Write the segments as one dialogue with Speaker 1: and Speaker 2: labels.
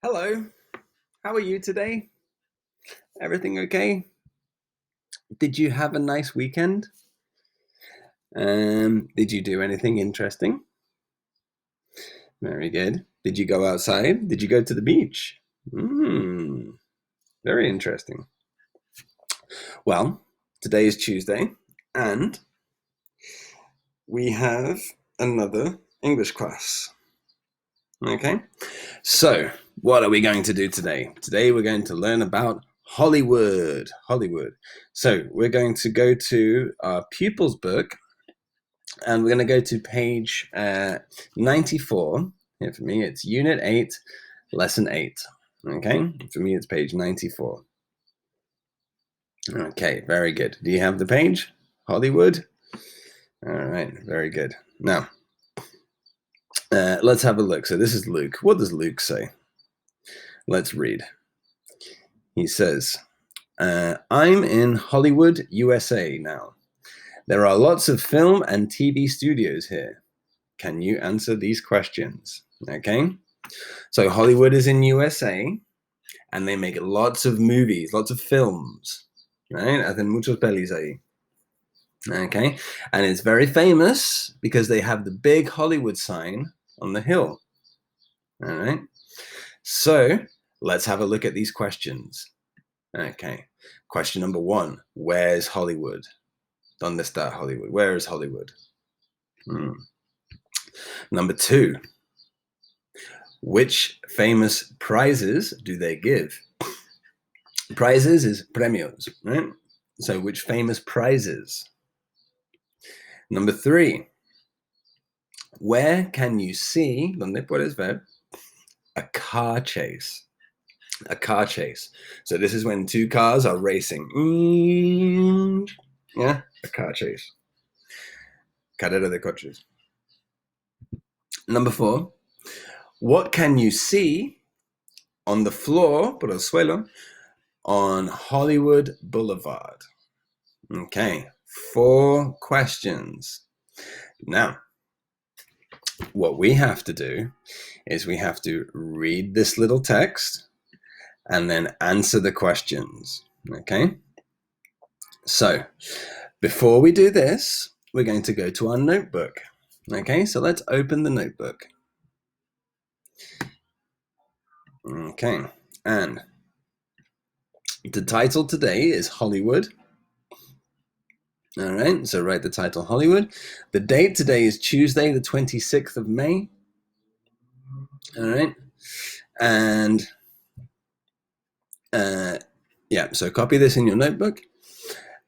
Speaker 1: Hello, how are you today? Everything okay? Did you have a nice weekend? Did you do anything interesting? Very good. Did you go outside? Did you go to the beach? Very interesting. Well, today is Tuesday, and we have another English class. Okay, so what are we going to do today? Today we're going to learn about Hollywood. Hollywood. So we're going to go to our pupils book, and we're going to go to page 94. Here for me, it's Unit 8, Lesson 8. Okay, for me, it's page 94. Okay, very good. Do you have the page? Hollywood? All right, very good. Now, let's have a look. So this is Luke. What does Luke say? Let's read. He says, I'm in Hollywood, USA now. There are lots of film and TV studios here. Can you answer these questions? Okay. So Hollywood is in USA, and they make lots of movies, lots of films, right? Hacen muchos pelis ahí. Okay. And it's very famous because they have the big Hollywood sign on the hill. All right. So let's have a look at these questions. Okay. Question number 1. Where's Hollywood? ¿Dónde está Hollywood? Where is Hollywood? Number 2. Which famous prizes do they give? Prizes is premios, right? So which famous prizes? Number 3. Where can you see, donde puedes ver, a car chase? A car chase. So this is when two cars are racing. Yeah, a car chase. Carrera de coches. Number 4. What can you see on the floor, por el suelo, on Hollywood Boulevard? Okay, 4 questions. Now, what we have to do is we have to read this little text and then answer the questions. Okay? So, before we do this, we're going to go to our notebook. Okay, so let's open the notebook. Okay, and the title today is Hollywood. All right, so write the title Hollywood. The date today is Tuesday, the 26th of May. All right, and yeah, so copy this in your notebook.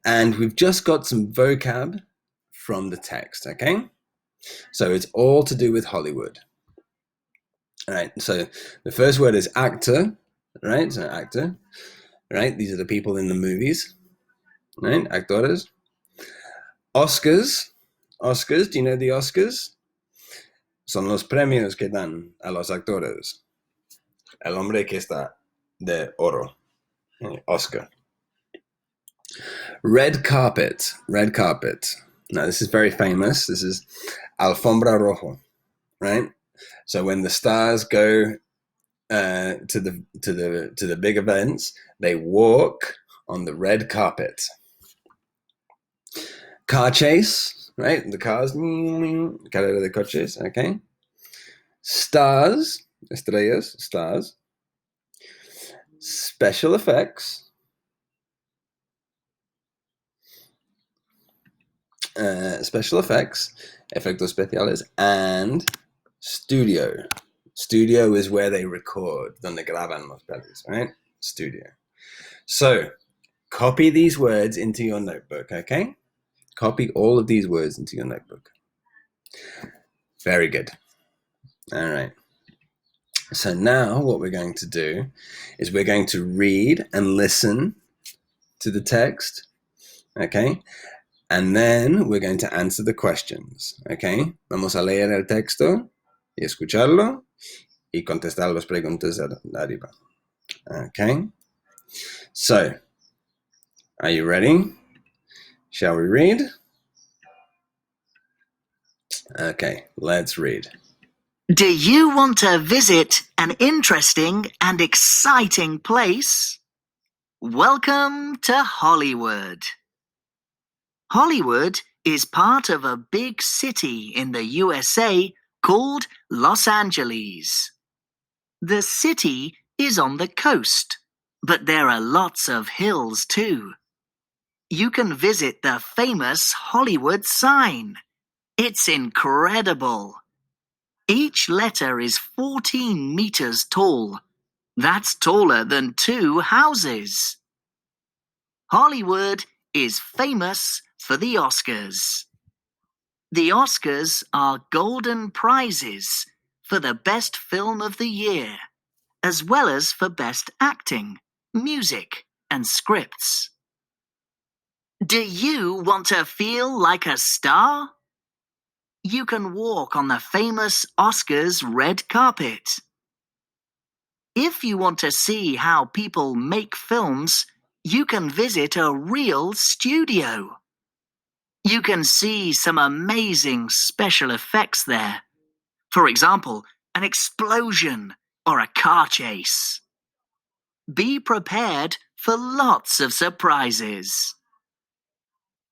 Speaker 1: And we've just got some vocab from the text, okay? So it's all to do with Hollywood. All right, so the first word is actor, right? So actor, right? These are the people in the movies, right? Actores. Oscars. Oscars, do you know the Oscars? Son los premios que dan a los actores. El hombre que está de oro. Oscar. Red carpet. Red carpet. Now, this is very famous. This is Alfombra Rojo, right? So when the stars go to the big events, they walk on the red carpet. Car chase, right? The cars, carrera de coches, okay? Stars, estrellas, stars. Special effects. Special effects, efectos especiales, and studio. Studio is where they record, donde graban los pelis, right? Studio. So, copy these words into your notebook, okay? Copy all of these words into your notebook. Very good. All right. So now what we're going to do is we're going to read and listen to the text, okay? And then we're going to answer the questions, okay? Vamos a leer el texto y escucharlo y contestar las preguntas de arriba, okay? So, are you ready? Shall we read? Okay, let's read.
Speaker 2: Do you want to visit an interesting and exciting place? Welcome to Hollywood. Hollywood is part of a big city in the USA called Los Angeles. The city is on the coast, but there are lots of hills too. You can visit the famous Hollywood sign. It's incredible. Each letter is 14 meters tall. That's taller than 2 houses. Hollywood is famous for the Oscars. The Oscars are golden prizes for the best film of the year, as well as for best acting, music, and scripts. Do you want to feel like a star? You can walk on the famous Oscars red carpet. If you want to see how people make films, you can visit a real studio. You can see some amazing special effects there. For example, an explosion or a car chase. Be prepared for lots of surprises.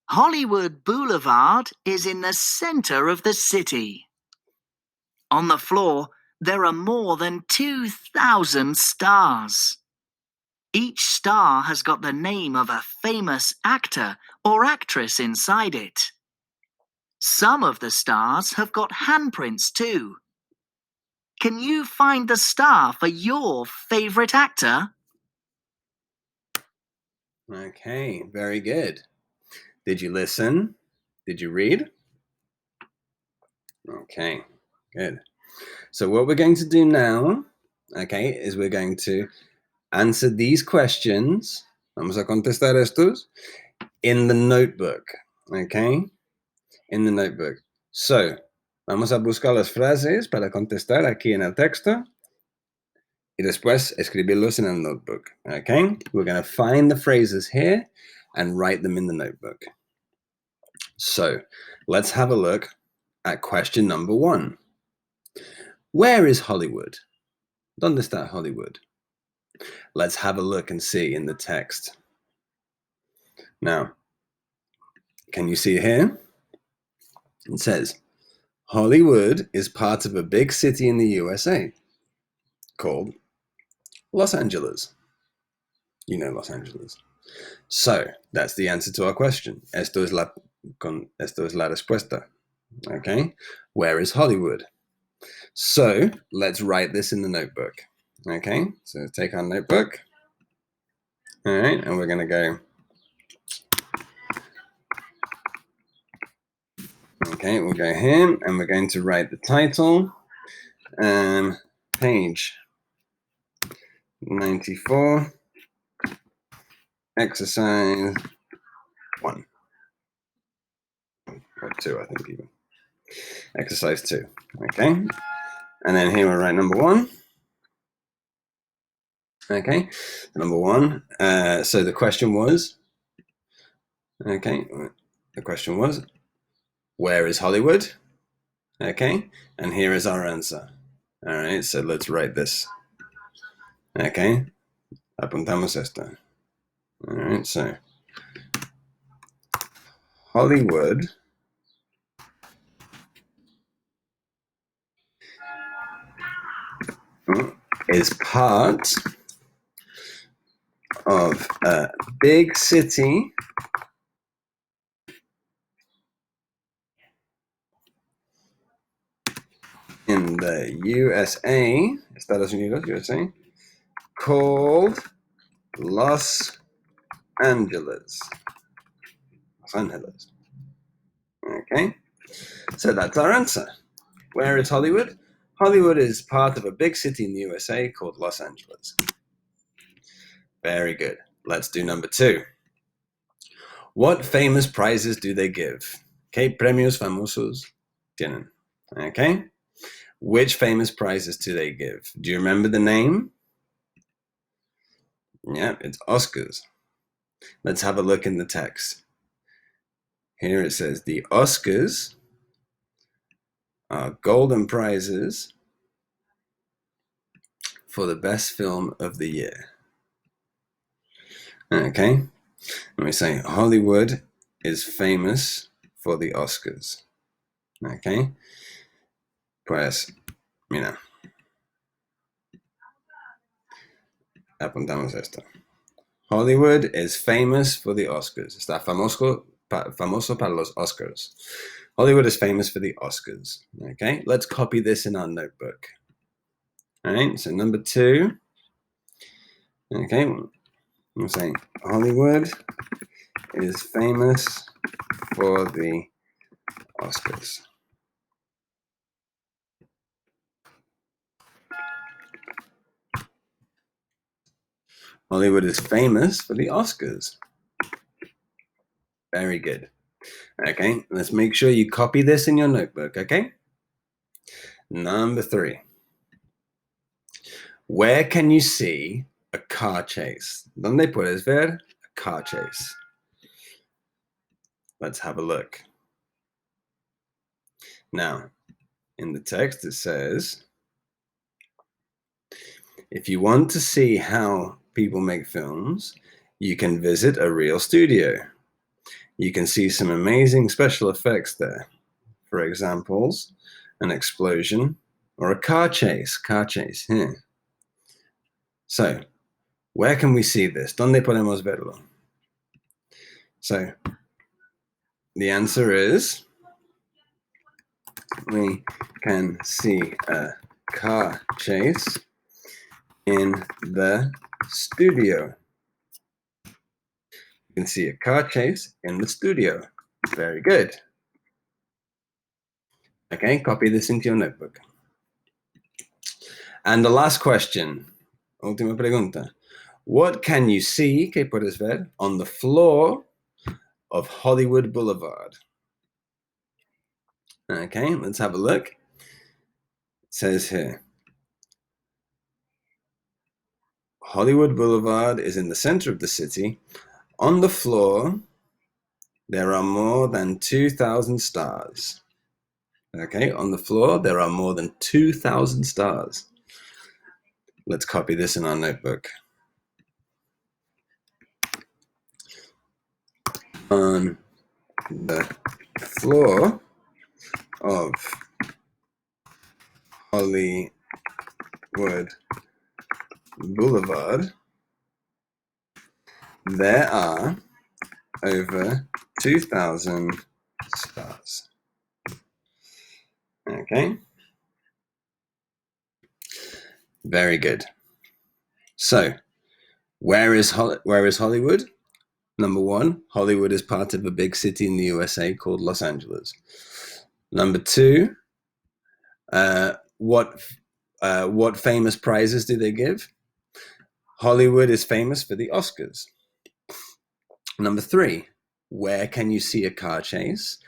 Speaker 2: Hollywood Boulevard is in the center of the city. On the floor, there are more than 2,000 stars. Each star has got the name of a famous actor or actress inside it. Some of the stars have got handprints too. Can you find the star for your favorite actor?
Speaker 1: Okay, very good. Did you listen? Did you read? Okay, good. So what we're going to do now, okay, is we're going to answer these questions. Vamos a contestar estos in the notebook, okay? In the notebook. So, vamos a buscar las frases para contestar aquí en el texto y después escribirlos en el notebook, okay? We're going to find the phrases here and write them in the notebook. So, let's have a look at question number 1. Where is Hollywood? ¿Dónde está Hollywood? Let's have a look and see in the text. Now, can you see here? It says, Hollywood is part of a big city in the USA called Los Angeles. You know Los Angeles. So, that's the answer to our question. Esto es la respuesta. Okay? Where is Hollywood? So, let's write this in the notebook. Okay? So, take our notebook. All right, and we're going to go. Okay, we'll go here and we're going to write the title. Page 94, exercise 1. Or 2, I think even. Exercise 2. Okay, and then here we'll write number 1. Okay, number 1. So the question was, okay, the question was, where is Hollywood? Okay, and here is our answer. All right, so let's write this. Okay, apuntamos esto. All right, so Hollywood is part of a big city in the USA, Estados Unidos, USA, called Los Angeles. Los Angeles. Okay, so that's our answer. Where is Hollywood? Hollywood is part of a big city in the USA called Los Angeles. Very good. Let's do number 2. What famous prizes do they give? ¿Qué premios famosos tienen? Okay. Which famous prizes do they give? Do you remember the name? Yeah, it's Oscars. Let's have a look in the text. Here it says the Oscars are golden prizes for the best film of the year. Okay, let me say Hollywood is famous for the Oscars. Okay, pues, mira, apuntamos esto. Hollywood is famous for the Oscars. Está famoso para los Oscars. Hollywood is famous for the Oscars. Okay, let's copy this in our notebook. All right, so number 2. Okay, I'm saying Hollywood is famous for the Oscars. Hollywood is famous for the Oscars. Very good. Okay, let's make sure you copy this in your notebook, okay? Number 3. Where can you see a car chase? ¿Dónde puedes ver a car chase? Let's have a look. Now, in the text it says, if you want to see how people make films, you can visit a real studio. You can see some amazing special effects there. For examples, an explosion or a car chase here. So, where can we see this? ¿Dónde podemos verlo? So, the answer is, we can see a car chase in the studio. You can see a car chase in the studio. Very good. Okay, copy this into your notebook. And the last question, última pregunta. What can you see, que puedes ver, on the floor of Hollywood Boulevard? Okay, let's have a look. It says here, Hollywood Boulevard is in the center of the city. On the floor, there are more than 2,000 stars. Okay, on the floor, there are more than 2,000 stars. Let's copy this in our notebook. On the floor of Hollywood Boulevard, there are over 2,000 stars. Okay. Very good. So, where is Hollywood? Number 1, Hollywood is part of a big city in the USA called Los Angeles. Number 2, what famous prizes do they give? Hollywood is famous for the Oscars. Number 3, where can you see a car chase?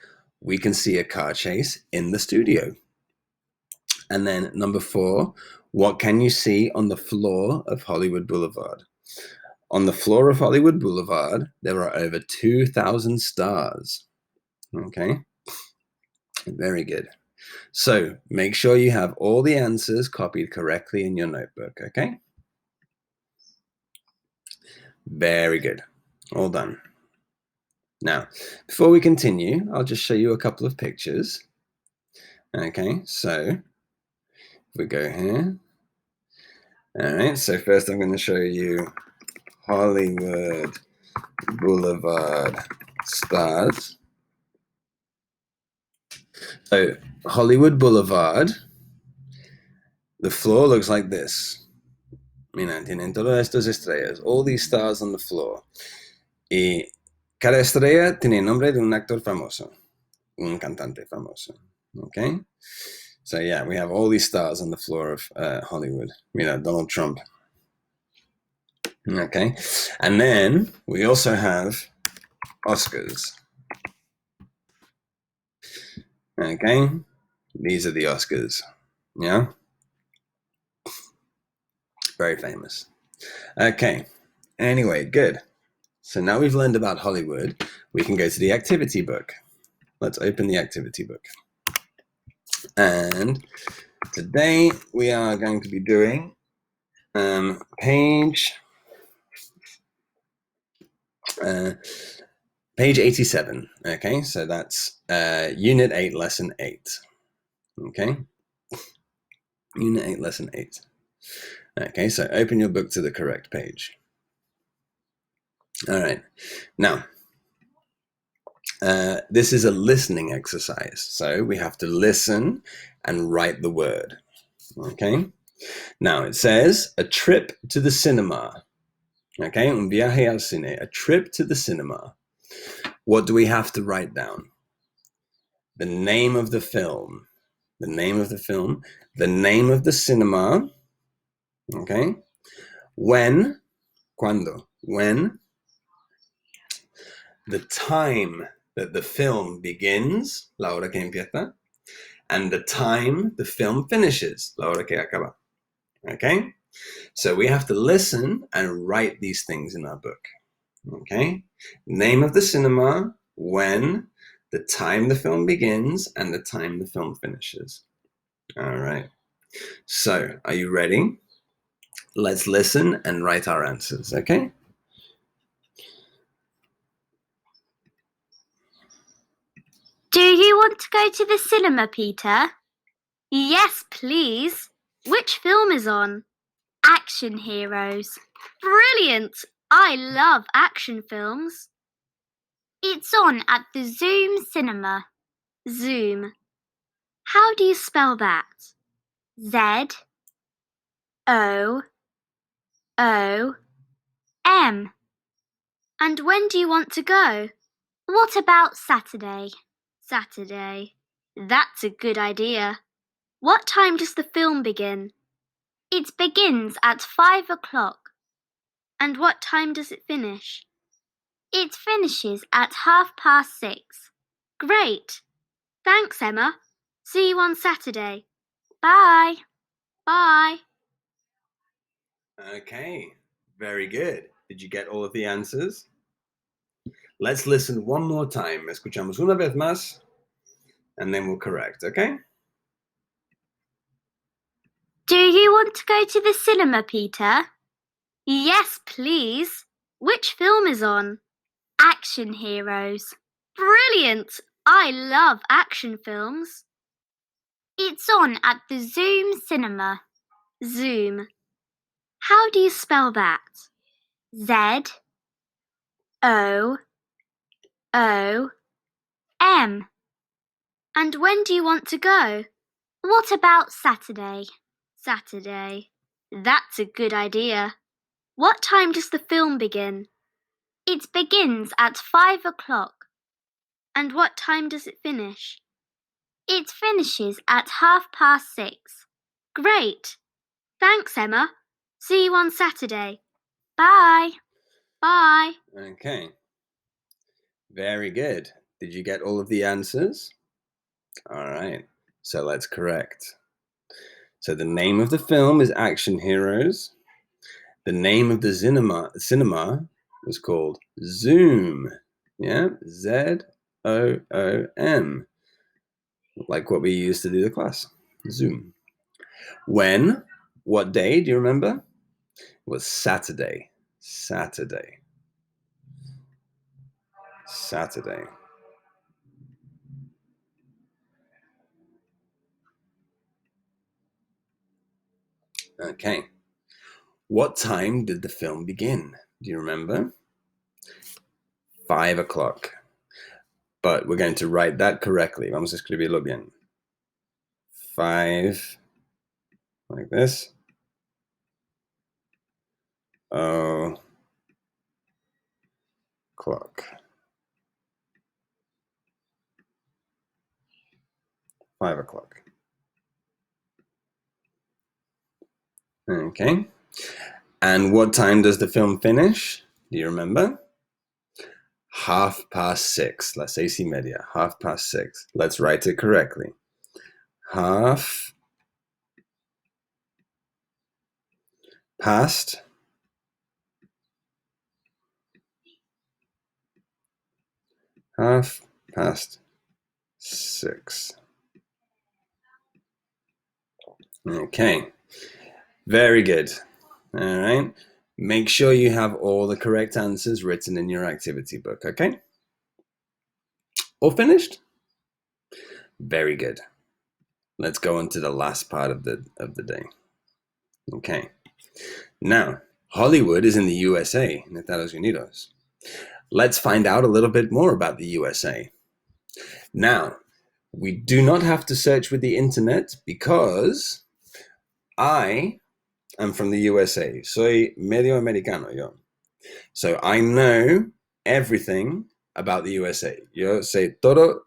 Speaker 1: We can see a car chase in the studio. And then number 4, what can you see on the floor of Hollywood Boulevard? On the floor of Hollywood Boulevard, there are over 2,000 stars. Okay, very good. So make sure you have all the answers copied correctly in your notebook, okay? Very good. All done. Now, before we continue, I'll just show you a couple of pictures. Okay, so if we go here. All right, so first I'm going to show you Hollywood Boulevard stars. So Hollywood Boulevard, the floor looks like this. Mira, tienen todas estas estrellas, all these stars on the floor. Y cada estrella tiene el nombre de un actor famoso, un cantante famoso. Okay? So yeah, we have all these stars on the floor of Hollywood. Mira, Donald Trump. Okay, and then we also have Oscars. Okay, these are the Oscars. Yeah, very famous. Okay, anyway, good. So now we've learned about Hollywood, we can go to the activity book. Let's open the activity book. And today we are going to be doing Page 87. Okay, so that's Unit 8, Lesson 8. Okay, Unit 8, Lesson 8. Okay, so open your book to the correct page. All right, now this is a listening exercise, so we have to listen and write the word. Okay, now it says a trip to the cinema. Okay, un viaje al cine, a trip to the cinema. What do we have to write down? The name of the film, the name of the film, the name of the cinema. Okay, when, cuando, when, the time that the film begins, la hora que empieza, and the time the film finishes, la hora que acaba. Okay, so we have to listen and write these things in our book. Okay, name of the cinema, when, the time the film begins, and the time the film finishes. All right, so are you ready? Let's listen and write our answers, okay?
Speaker 3: Do you want to go to the cinema, Peter? Yes, please. Which film is on? Action Heroes. Brilliant! I love action films. It's on at the Zoom Cinema. Zoom. How do you spell that? Z O O M. And when do you want to go? What about Saturday? Saturday. That's a good idea. What time does the film begin? It begins at 5 o'clock. And what time does it finish? It finishes at 6:30. Great. Thanks, Emma. See you on Saturday. Bye. Bye.
Speaker 1: Okay, very good. Did you get all of the answers? Let's listen one more time. Escuchamos una vez más, and then we'll correct, okay?
Speaker 3: Do you want to go to the cinema, Peter? Yes, please. Which film is on? Action Heroes. Brilliant! I love action films. It's on at the Zoom Cinema. Zoom. How do you spell that? Z O O M. And when do you want to go? What about Saturday? Saturday. That's a good idea. What time does the film begin? It begins at 5 o'clock. And what time does it finish? It finishes at 6:30. Great. Thanks, Emma. See you on Saturday. Bye. Bye.
Speaker 1: Okay. Very good. Did you get all of the answers? All right. So let's correct. So the name of the film is Action Heroes. The name of the cinema was called Zoom. Yeah, ZOOM. Like what we used to do the class. Zoom. When? What day? Do you remember? It was Saturday. Saturday. Saturday. Okay. What time did the film begin? Do you remember? 5 o'clock. But we're going to write that correctly. Vamos a escribirlo bien. 5, like this. O'clock. 5 o'clock. Okay. And what time does the film finish? Do you remember? 6:30. Las 6:30. 6:30. Let's write it correctly. Half past half past 6. Okay. Very good. All right. Make sure you have all the correct answers written in your activity book, okay? All finished? Very good. Let's go on to the last part of the day. Okay. Now, Hollywood is in the USA, in Estados Unidos. Let's find out a little bit more about the USA. Now, we do not have to search with the internet because I am from the USA. Soy medio americano yo. So I know everything about the USA. Yo sé todo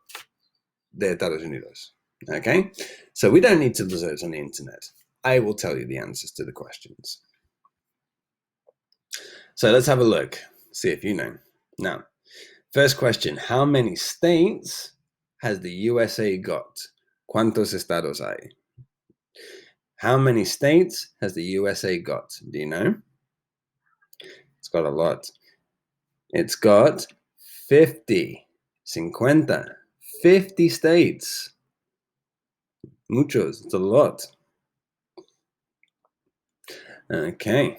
Speaker 1: de Estados Unidos. Okay? So we don't need to search on the internet. I will tell you the answers to the questions. So let's have a look. See if you know. Now, first question. How many states has the USA got? ¿Cuántos estados hay? How many states has the USA got? Do you know? It's got a lot. It's got 50. 50 states. Muchos. It's a lot. Okay.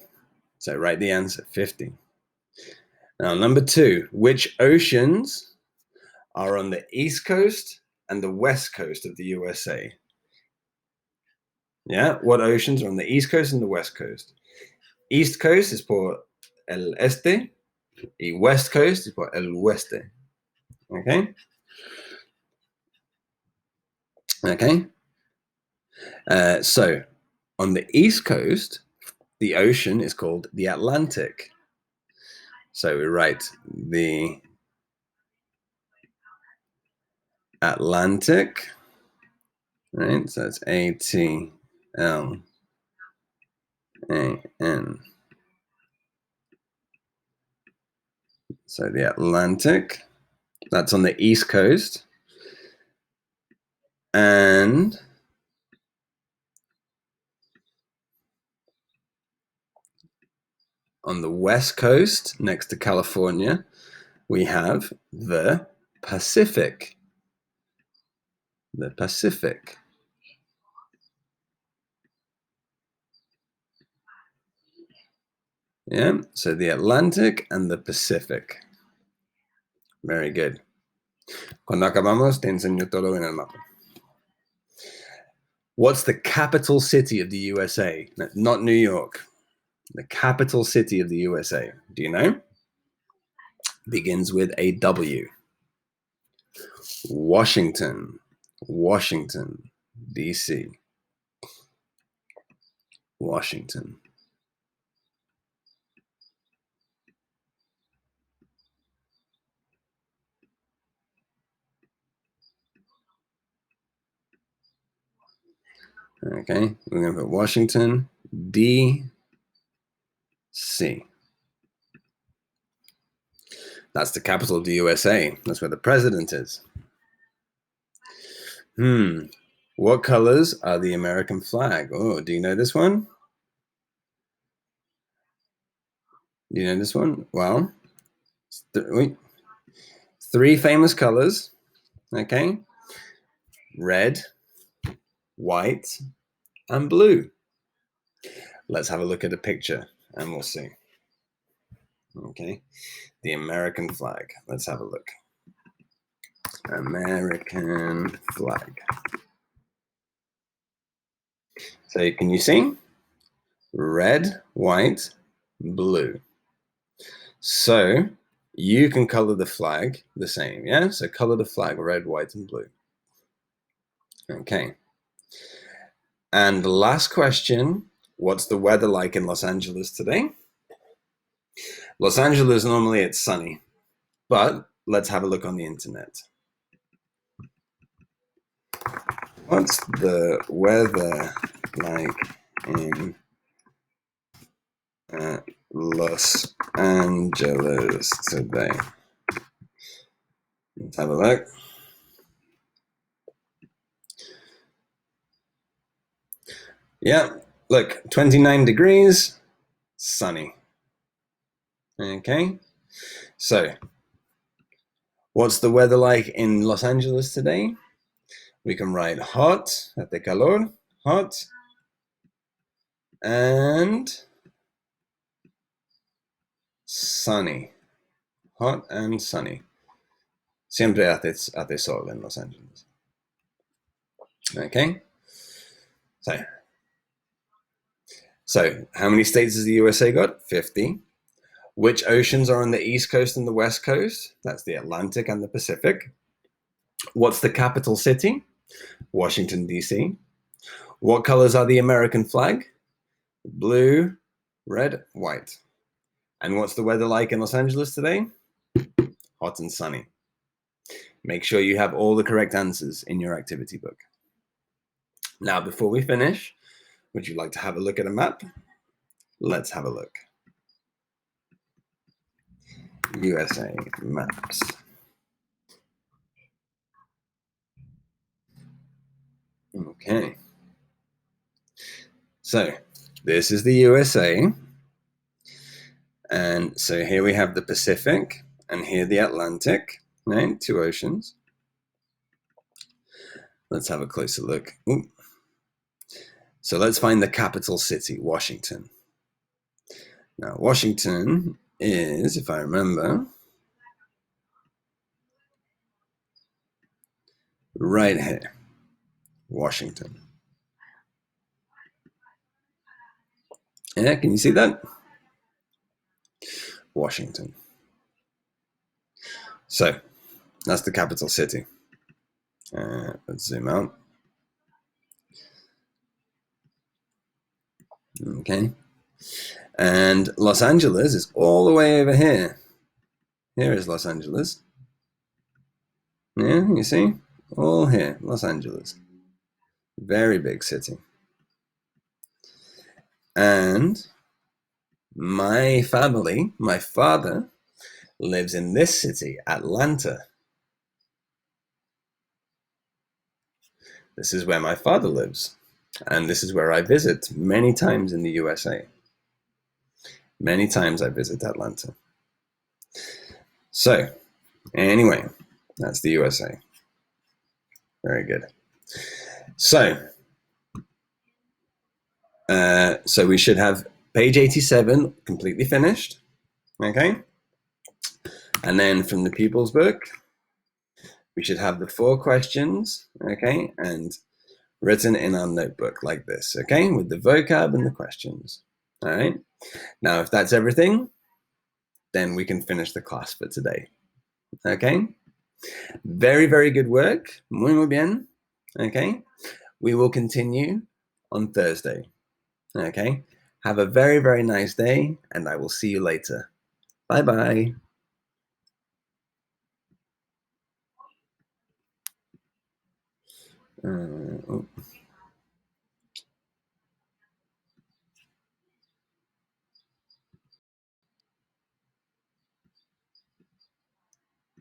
Speaker 1: So write the answer, 50. Now, number 2. Which oceans are on the east coast and the west coast of the USA? Yeah, what oceans are on the east coast and the west coast? East coast is por el este y west coast is por el oeste. Okay? Okay. So, on the east coast, the ocean is called the Atlantic. So we write the Atlantic, right? So it's ATLAN. So the Atlantic, that's on the east coast. And on the west coast, next to California, we have the Pacific. The Pacific. Yeah, so the Atlantic and the Pacific. Very good. Cuando acabamos, te enseño todo en el mapa. What's the capital city of the USA? No, not New York. The capital city of the USA. Do you know? Begins with a W. Washington. Washington, D.C. Washington. Okay, we're going to put Washington, D.C. That's the capital of the USA. That's where the president is. What colors are the American flag? Oh, do you know this one? Do you know this one? Well, 3 famous colors. Okay, red, white, and blue. Let's have a look at a picture and we'll see. Okay, the American flag. Let's have a look. American flag. So can you see? Red, white, blue. So you can color the flag the same, yeah? So color the flag red, white, and blue. Okay. And the last question, what's the weather like in Los Angeles today? Los Angeles, normally it's sunny, but let's have a look on the internet. What's the weather like in Los Angeles today? Let's have a look. Yeah, look, 29 degrees, sunny. Okay, so what's the weather like in Los Angeles today? We can write hot, hace calor, hot, and sunny. Hot and sunny. Siempre hace sol en Los Angeles. Okay? So how many states has the USA got? 50. Which oceans are on the East Coast and the West Coast? That's the Atlantic and the Pacific. What's the capital city? Washington, D.C. What colors are the American flag? Blue, red, white. And what's the weather like in Los Angeles today? Hot and sunny. Make sure you have all the correct answers in your activity book. Now, before we finish, would you like to have a look at a map? Let's have a look. USA maps. Okay. So this is the USA. And so here we have the Pacific and here the Atlantic, right? 2 oceans. Let's have a closer look. Ooh. So let's find the capital city, Washington. Now, Washington is, if I remember, right here, Washington. Yeah, can you see that? Washington. So that's the capital city. Let's zoom out. Okay. And Los Angeles is all the way over here. Here is Los Angeles. Yeah, you see? All here, Los Angeles. Very big city. And my family, my father, lives in this city, Atlanta. This is where my father lives. And this is where I visit many times in the USA. Many times I visit Atlanta. So, anyway, that's the USA. Very good. So we should have page 87 completely finished. Okay? And then from the pupils book, we should have the 4 questions, okay, and written in our notebook like this, okay, with the vocab and the questions. All right. Now, if that's everything, then we can finish the class for today. Okay. Very, very good work. Muy bien. Okay. We will continue on Thursday. Okay. Have a very, very nice day, and I will see you later. Bye-bye. Oh.